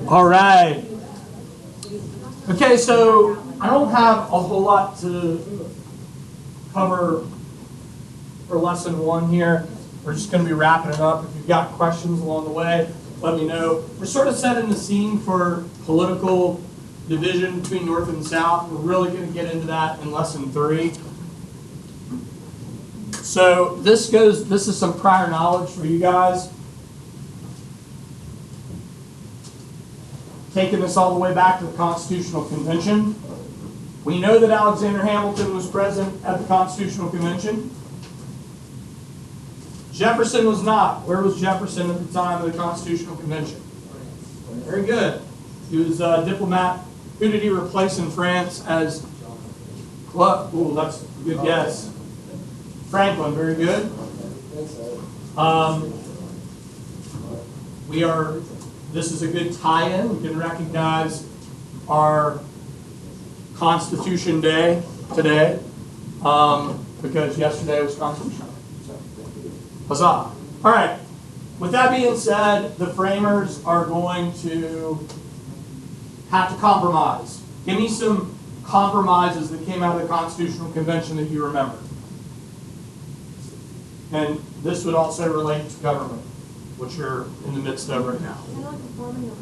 All right. Okay, so I don't have a whole lot to cover for lesson one here. We're just going to be wrapping it up. If you've got questions along the way, let me know. We're sort of setting the scene for political division between North and South. We're really going to get into that in lesson three. So this is some prior knowledge for you guys. Taking this all the way back to the Constitutional Convention. We know that Alexander Hamilton was present at the Constitutional Convention. Jefferson was not. Where was Jefferson at the time of the Constitutional Convention? Very good. He was a diplomat. Who did he replace in France as? Ooh, that's a good guess. Franklin, very good. This is a good tie-in. We can recognize our Constitution Day today because yesterday was Constitution Day. So, huzzah. All right. With that being said, the framers are going to have to compromise. Give me some compromises that came out of the Constitutional Convention that you remember. And this would also relate to government, which you're in the midst of right now. Kind of like the forming of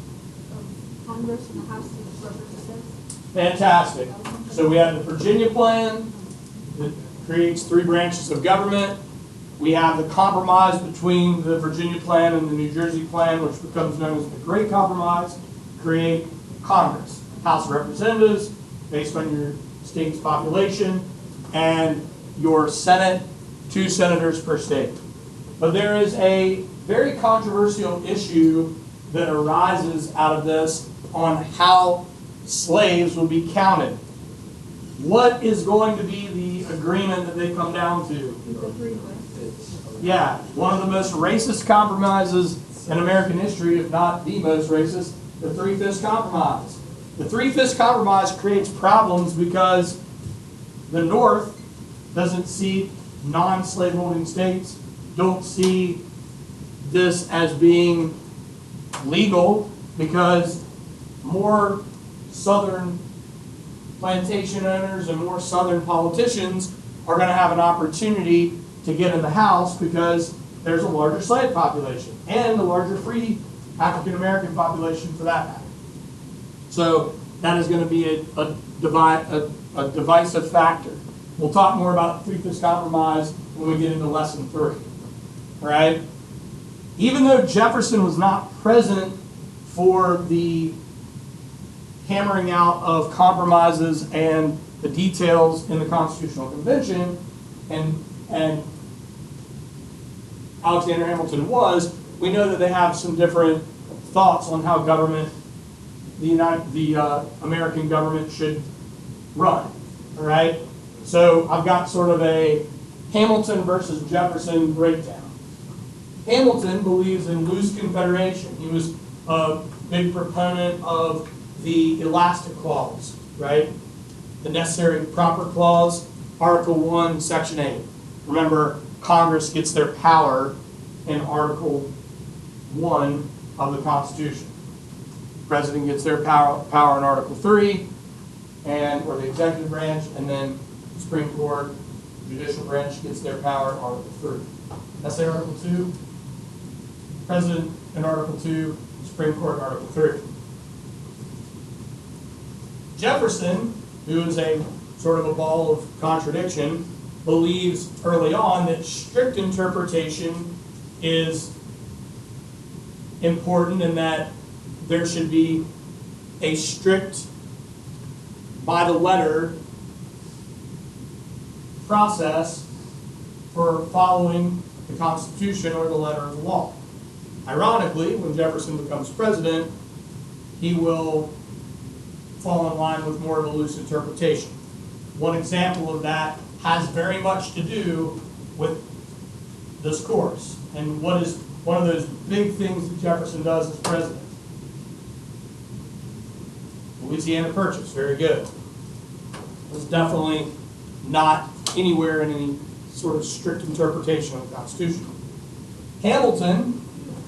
Congress and the House of Representatives. Fantastic. So we have the Virginia plan that creates 3 branches of government. We have the compromise between the Virginia plan and the New Jersey plan, which becomes known as the Great Compromise, create Congress, House of Representatives, based on your state's population, and your Senate, 2 senators per state. But there is a very controversial issue that arises out of this on how slaves will be counted. What is going to be the agreement that they come down to? Yeah, one of the most racist compromises in American history, if not the most racist, the 3-5 Compromise. The 3-5 Compromise creates problems because the North doesn't see non-slaveholding states, don't see this as being legal because more Southern plantation owners and more Southern politicians are going to have an opportunity to get in the House because there's a larger slave population and a larger free African American population for that matter. So that is going to be a divisive factor. We'll talk more about the 3-5 Compromise when we get into lesson 3. All right? Even though Jefferson was not present for the hammering out of compromises and the details in the Constitutional Convention, and Alexander Hamilton was, we know that they have some different thoughts on how government, the American government should run. All right? So I've got sort of a Hamilton versus Jefferson breakdown. Hamilton believes in loose confederation. He was a big proponent of the elastic clause, right? The necessary proper clause, Article 1, Section 8. Remember, Congress gets their power in Article 1 of the Constitution. The President gets their power in Article 3, or the executive branch, and then the Supreme Court, judicial branch gets their power in Article 3. That's Article 2. President in Article 2, Supreme Court in Article 3. Jefferson, who is a sort of a ball of contradiction, believes early on that strict interpretation is important and that there should be a strict, by the letter, process for following the Constitution or the letter of the law. Ironically, when Jefferson becomes president, he will fall in line with more of a loose interpretation. One example of that has very much to do with this course and what is one of those big things that Jefferson does as president. Louisiana Purchase, very good. It was definitely not anywhere in any sort of strict interpretation of the Constitution. Hamilton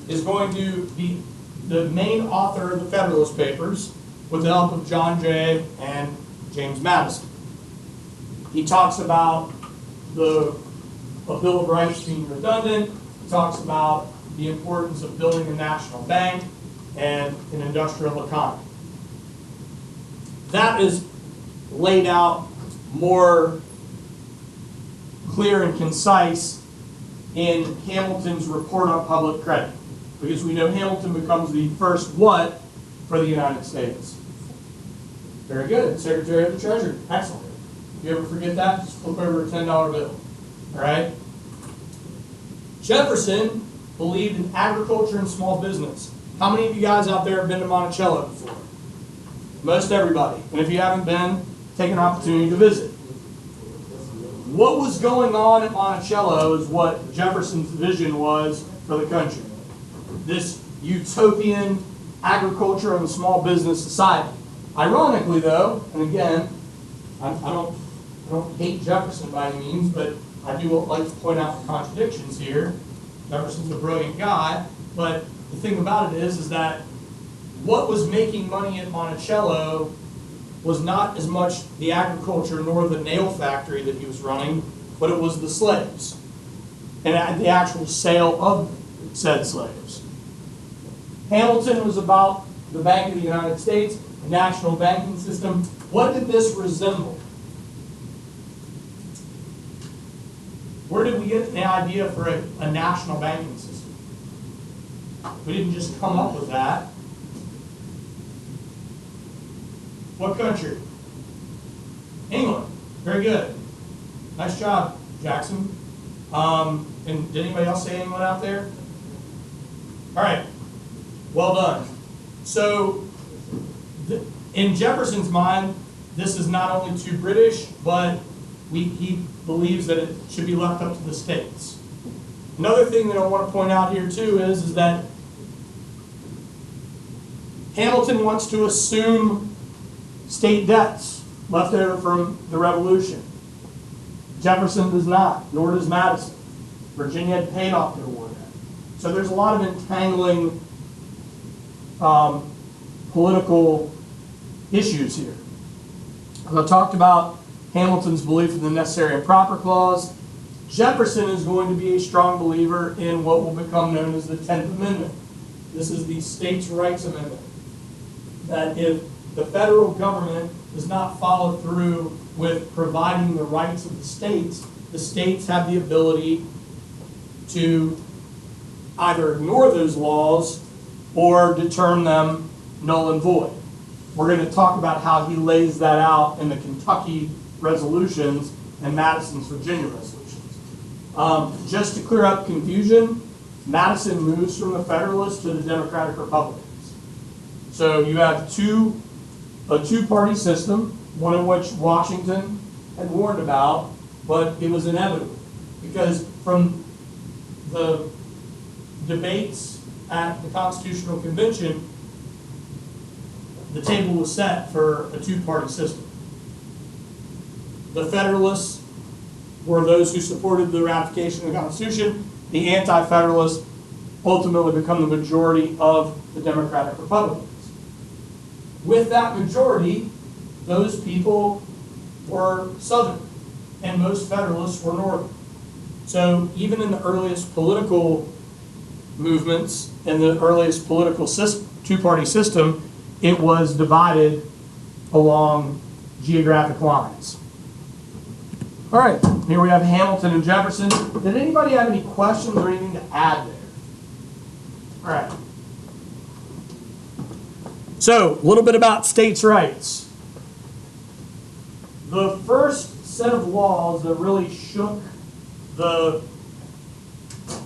is going to be the main author of the Federalist Papers with the help of John Jay and James Madison. He talks about a Bill of Rights being redundant. He talks about the importance of building a national bank and an industrial economy. That is laid out more clear and concise in Hamilton's report on public credit, because we know Hamilton becomes the first what for the United States? Very good. Secretary of the Treasury. Excellent. If you ever forget that, just flip over a $10 bill. All right? Jefferson believed in agriculture and small business. How many of you guys out there have been to Monticello before? Most everybody. And if you haven't been, take an opportunity to visit. What was going on at Monticello is what Jefferson's vision was for the country. This utopian agriculture and small business society. Ironically, though, and again, I don't hate Jefferson by any means, but I do like to point out the contradictions here. Jefferson's a brilliant guy, but the thing about it is that what was making money at Monticello was not as much the agriculture nor the nail factory that he was running, but it was the slaves and the actual sale of said slaves. Hamilton was about the Bank of the United States, a national banking system. What did this resemble? Where did we get the idea for a national banking system? We didn't just come up with that. What country? England. Very good. Nice job, Jackson. And did anybody else say England out there? All right. Well done. So, in Jefferson's mind, this is not only too British, but he believes that it should be left up to the states. Another thing that I want to point out here too is that Hamilton wants to assume state debts left over from the Revolution. Jefferson does not, nor does Madison. Virginia had paid off their war debt. So there's a lot of entangling political issues here. As I talked about Hamilton's belief in the necessary and proper clause, Jefferson is going to be a strong believer in what will become known as the 10th Amendment. This is the States' Rights Amendment. That if the federal government does not follow through with providing the rights of the states have the ability to either ignore those laws or determine them null and void. We're going to talk about how he lays that out in the Kentucky resolutions and Madison's Virginia resolutions. Just to clear up confusion, Madison moves from the Federalists to the Democratic Republicans. So you have a two-party system, one of which Washington had warned about, but it was inevitable because from the debates at the Constitutional Convention, the table was set for a two-party system. The Federalists were those who supported the ratification of the Constitution. The Anti-Federalists ultimately become the majority of the Democratic Republicans. With that majority, those people were Southern, and most Federalists were Northern. So even in the earliest political movements, in the earliest political two-party system, it was divided along geographic lines. All right, here we have Hamilton and Jefferson. Did anybody have any questions or anything to add there? All right. So, a little bit about states' rights. The first set of laws that really shook the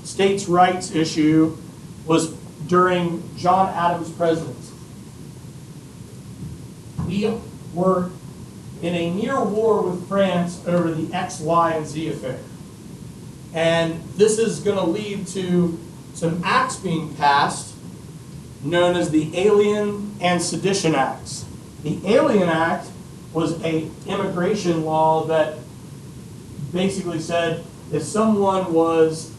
states' rights issue was during John Adams' presidency. We were in a near war with France over the X, Y, and Z affair. And this is going to lead to some acts being passed known as the Alien and Sedition Acts. The Alien Act was an immigration law that basically said if someone was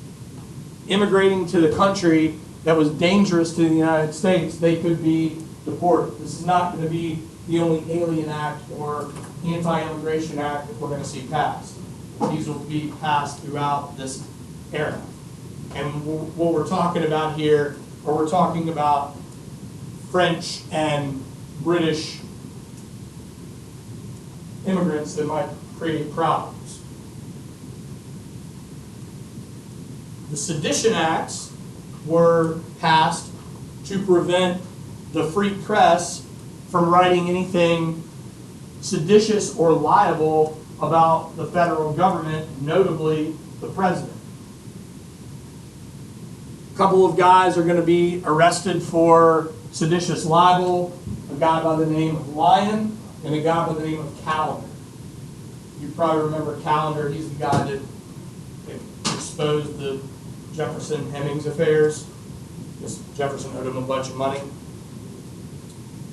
immigrating to the country that was dangerous to the United States, they could be deported. This is not going to be the only Alien Act or Anti-Immigration Act that we're going to see passed. These will be passed throughout this era. And what we're talking about here, or we're talking about French and British immigrants that might create problems. The Sedition Acts were passed to prevent the free press from writing anything seditious or liable about the federal government, notably the president. A couple of guys are going to be arrested for seditious libel, a guy by the name of Lyon and a guy by the name of Callender. You probably remember Callender. He's the guy that exposed the Jefferson-Hemmings affairs. Because Jefferson owed him a bunch of money.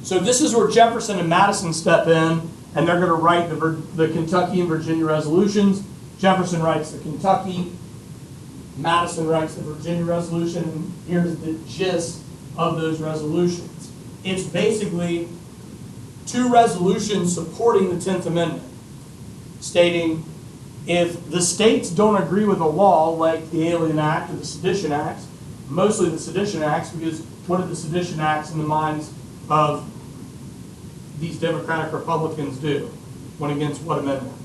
So this is where Jefferson and Madison step in, and they're going to write the Kentucky and Virginia resolutions. Jefferson writes the Kentucky, Madison writes the Virginia resolution, and here's the gist of those resolutions. It's basically two resolutions supporting the 10th Amendment, stating if the states don't agree with a law like the Alien Act or the Sedition Acts, mostly the Sedition Acts, because what did the Sedition Acts in the minds of these Democratic Republicans do? Went against what amendment?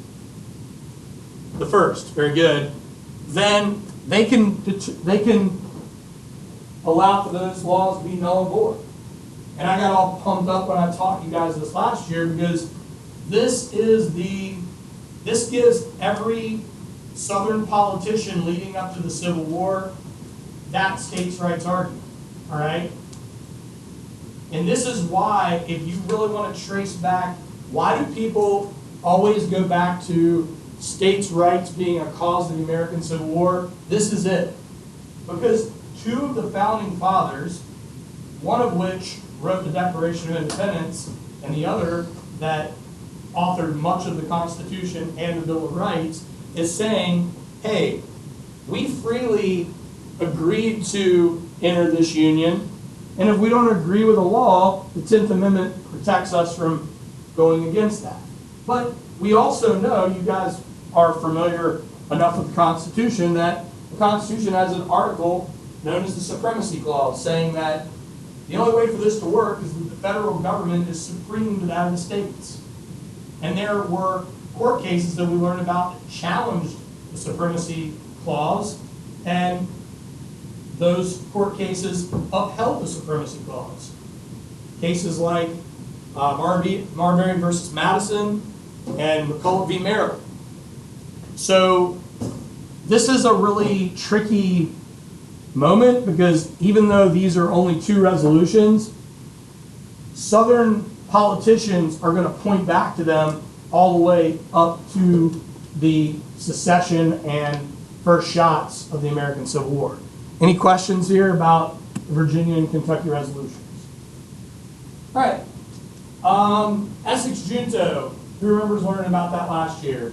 The first. Very good. Then they can allow for those laws to be null and void. And I got all pumped up when I taught you guys this last year, because this gives every Southern politician leading up to the Civil War that states' rights argument. All right? And this is why, if you really want to trace back, why do people always go back to states' rights being a cause of the American Civil War? This is it. Because two of the founding fathers, one of which wrote the Declaration of Independence, and the other that authored much of the Constitution and the Bill of Rights, is saying, hey, we freely agreed to enter this union, and if we don't agree with a law, the 10th Amendment protects us from going against that. But we also know, you guys are familiar enough with the Constitution, that the Constitution has an article known as the Supremacy Clause, saying that the only way for this to work is that the federal government is supreme to that of the states. And there were court cases that we learned about that challenged the Supremacy Clause, and those court cases upheld the Supremacy Clause. Cases like Marbury versus Madison and McCulloch v. Maryland. So this is a really tricky moment, because even though these are only two resolutions, Southern politicians are going to point back to them all the way up to the secession and first shots of the American Civil War. Any questions here about the Virginia and Kentucky resolutions? All right. Essex Junto. Who remembers learning about that last year?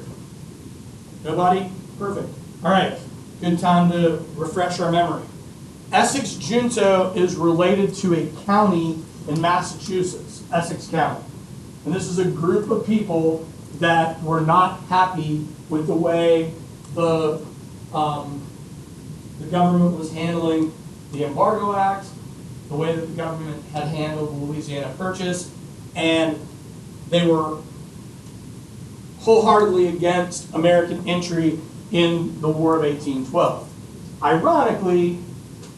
Nobody? Perfect. All right. Good time to refresh our memory. Essex Junto is related to a county in Massachusetts, Essex County. And this is a group of people that were not happy with the way the government was handling the Embargo Act, the way that the government had handled the Louisiana Purchase, and they were wholeheartedly against American entry in the War of 1812. Ironically,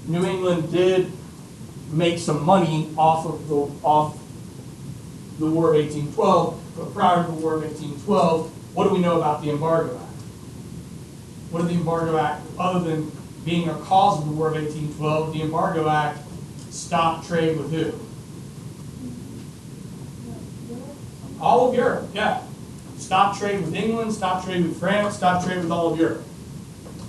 New England did make some money off the War of 1812, but prior to the War of 1812, what do we know about the Embargo Act? What did the Embargo Act, other than being a cause of the War of 1812, the Embargo Act stopped trade with who? All of Europe, yeah. Stop trade with England, stop trade with France, stop trade with all of Europe.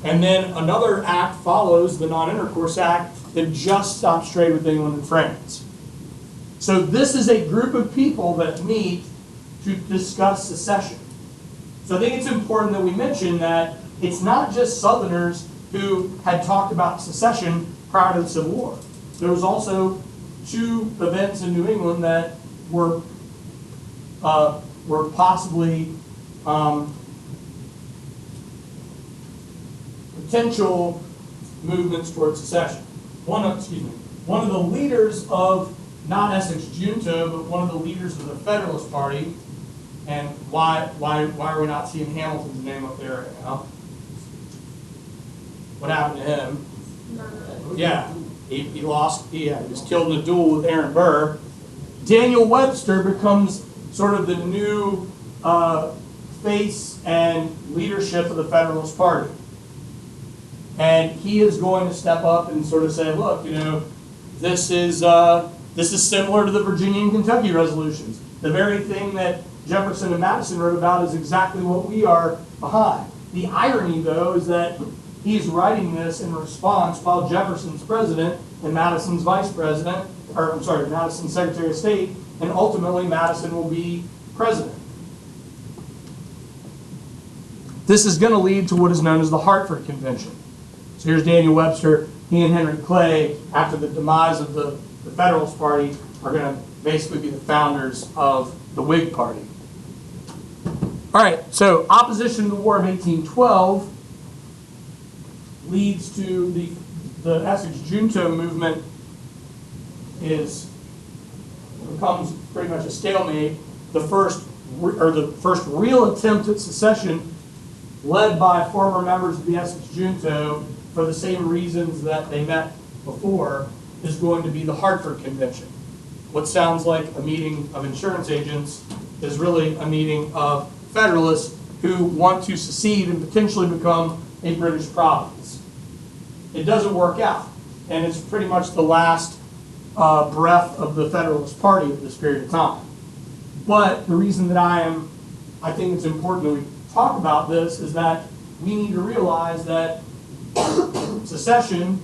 And then another act follows, the Non-Intercourse Act, that just stops trade with England and France. So this is a group of people that meet to discuss secession. So I think it's important that we mention that it's not just Southerners who had talked about secession prior to the Civil War. there was also 2 events in New England that were possibly potential movements towards secession. One of the leaders of not Essex Junto, but one of the leaders of the Federalist Party, and why are we not seeing Hamilton's name up there right now? What happened to him? Yeah, he lost. He was killed in a duel with Aaron Burr. Daniel Webster becomes sort of the new face and leadership of the Federalist Party. And he is going to step up and sort of say, look, this is similar to the Virginia and Kentucky resolutions. The very thing that Jefferson and Madison wrote about is exactly what we are behind. The irony, though, is that he's writing this in response while Jefferson's president and Madison's vice president, Madison's Secretary of State, and ultimately Madison will be president. This is going to lead to what is known as the Hartford Convention. So here's Daniel Webster. He and Henry Clay, after the demise of the Federalist Party, are going to basically be the founders of the Whig Party. All right, so opposition to the War of 1812 leads to the Essex Junto movement becomes pretty much a stalemate. The first real attempt at secession, led by former members of the Essex Junto for the same reasons that they met before, is going to be the Hartford Convention. What sounds like a meeting of insurance agents is really a meeting of Federalists who want to secede and potentially become a British province. It doesn't work out, and it's pretty much the last breath of the Federalist Party at this period of time. But the reason that I think it's important that we talk about this is that we need to realize that secession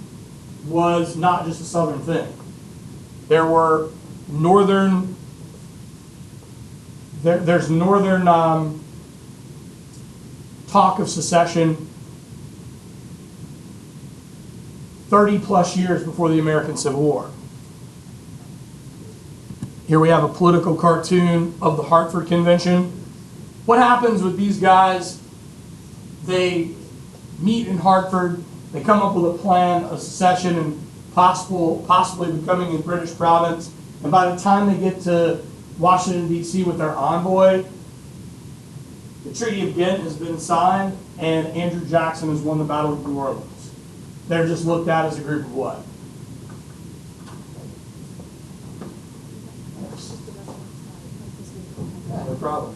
was not just a Southern thing. There were there's northern talk of secession 30 plus years before the American Civil War. Here we have a political cartoon of the Hartford Convention. What happens with these guys? They meet in Hartford, they come up with a plan of secession and possibly becoming a British province, and by the time they get to Washington, D.C. with their envoy, the Treaty of Ghent has been signed, and Andrew Jackson has won the Battle of New Orleans. They're just looked at as a group of what? Yeah, no problem.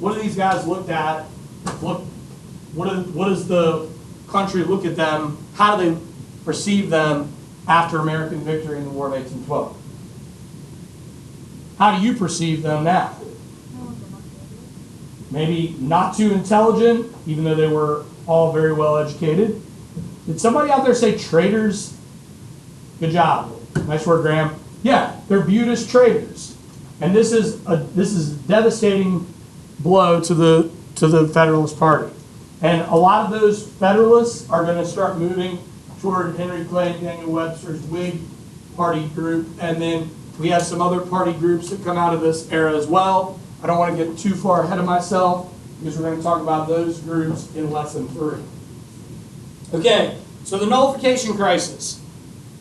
What are these guys looked at? What does the country look at them? How do they perceive them after American victory in the War of 1812? How do you perceive them now? Maybe not too intelligent, even though they were all very well educated. Did somebody out there say traitors? Good job. Nice work, Graham. Yeah, they're viewed as traitors. And this is a devastating blow to the Federalist Party. And a lot of those Federalists are going to start moving toward Henry Clay and Daniel Webster's Whig Party group. And then we have some other party groups that come out of this era as well. I don't want to get too far ahead of myself because we're going to talk about those groups in lesson 3. Okay, so the nullification crisis.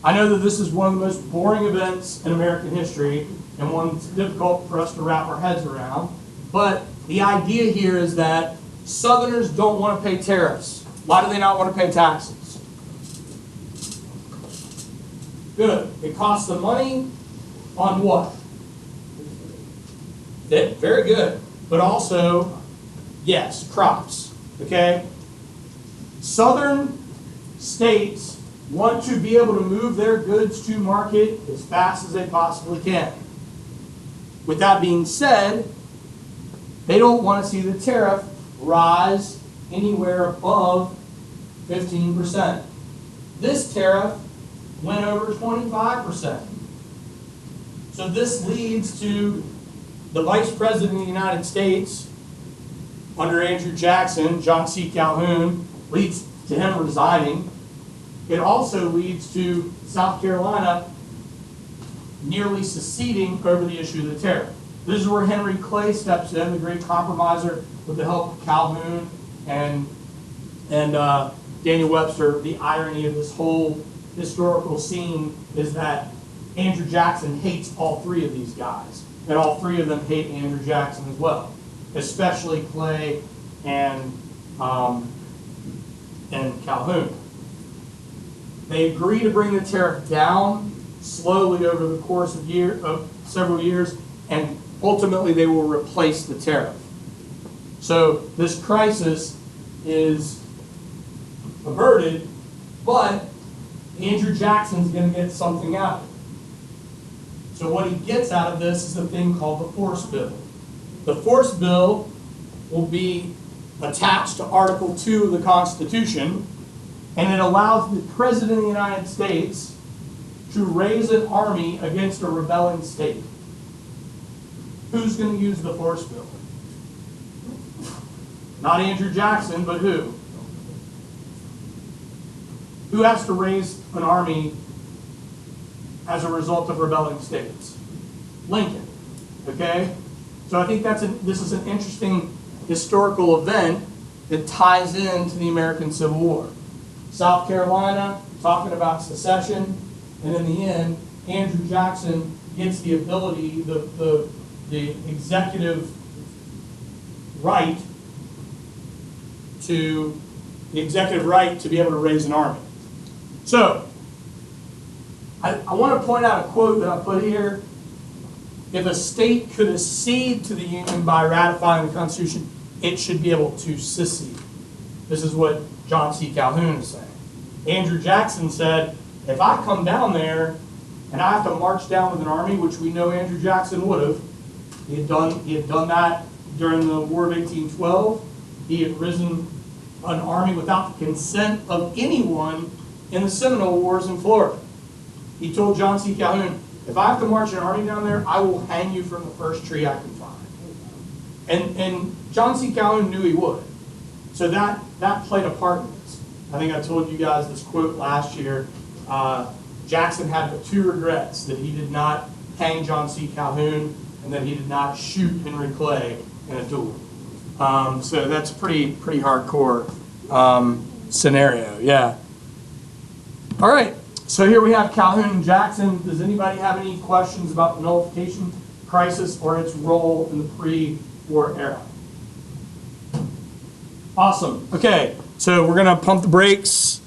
I know that this is one of the most boring events in American history and one that's difficult for us to wrap our heads around. But the idea here is that Southerners don't want to pay tariffs. Why do they not want to pay taxes? Good. It costs them money on what? Very good. But also, yes, crops. Okay? Southern states want to be able to move their goods to market as fast as they possibly can. With that being said, they don't want to see the tariff rise anywhere above 15%. This tariff went over 25%. So this leads to the Vice President of the United States, under Andrew Jackson, John C. Calhoun, leads to him resigning. it also leads to South Carolina nearly seceding over the issue of the tariff. This is where Henry Clay steps in, the great compromiser, with the help of Calhoun and Daniel Webster. The irony of this whole historical scene is that Andrew Jackson hates all three of these guys, and all three of them hate Andrew Jackson as well, especially Clay and Calhoun. They agree to bring the tariff down slowly over the course of several years, and ultimately they will replace the tariff. So this crisis is averted, but Andrew Jackson's going to get something out of it. So what he gets out of this is a thing called the force bill. The force bill will be attached to Article 2 of the Constitution, and it allows the President of the United States to raise an army against a rebelling state. Who's going to use the force bill? Not Andrew Jackson, but who? Who has to raise an army as a result of rebelling states? Lincoln. Okay? So I think this is an interesting historical event that ties into the American Civil War. South Carolina talking about secession, and in the end, Andrew Jackson gets the ability, the executive right to be able to raise an army. So, I want to point out a quote that I put here. If a state could accede to the Union by ratifying the Constitution, it should be able to secede. This is what John C. Calhoun is saying. Andrew Jackson said, if I come down there and I have to march down with an army, which we know Andrew Jackson would have, he had done that during the War of 1812. He had risen an army without the consent of anyone in the Seminole Wars in Florida. He told John C. Calhoun, if I have to march an army down there, I will hang you from the first tree I can find. And John C. Calhoun knew he would. So that played a part in this. I think I told you guys this quote last year. Jackson had but two regrets: that he did not hang John C. Calhoun, and that he did not shoot Henry Clay in a duel. So that's a pretty hardcore scenario, yeah. All right, so here we have Calhoun and Jackson. Does anybody have any questions about the nullification crisis or its role in the pre-war era? Awesome. Okay, so we're going to pump the brakes.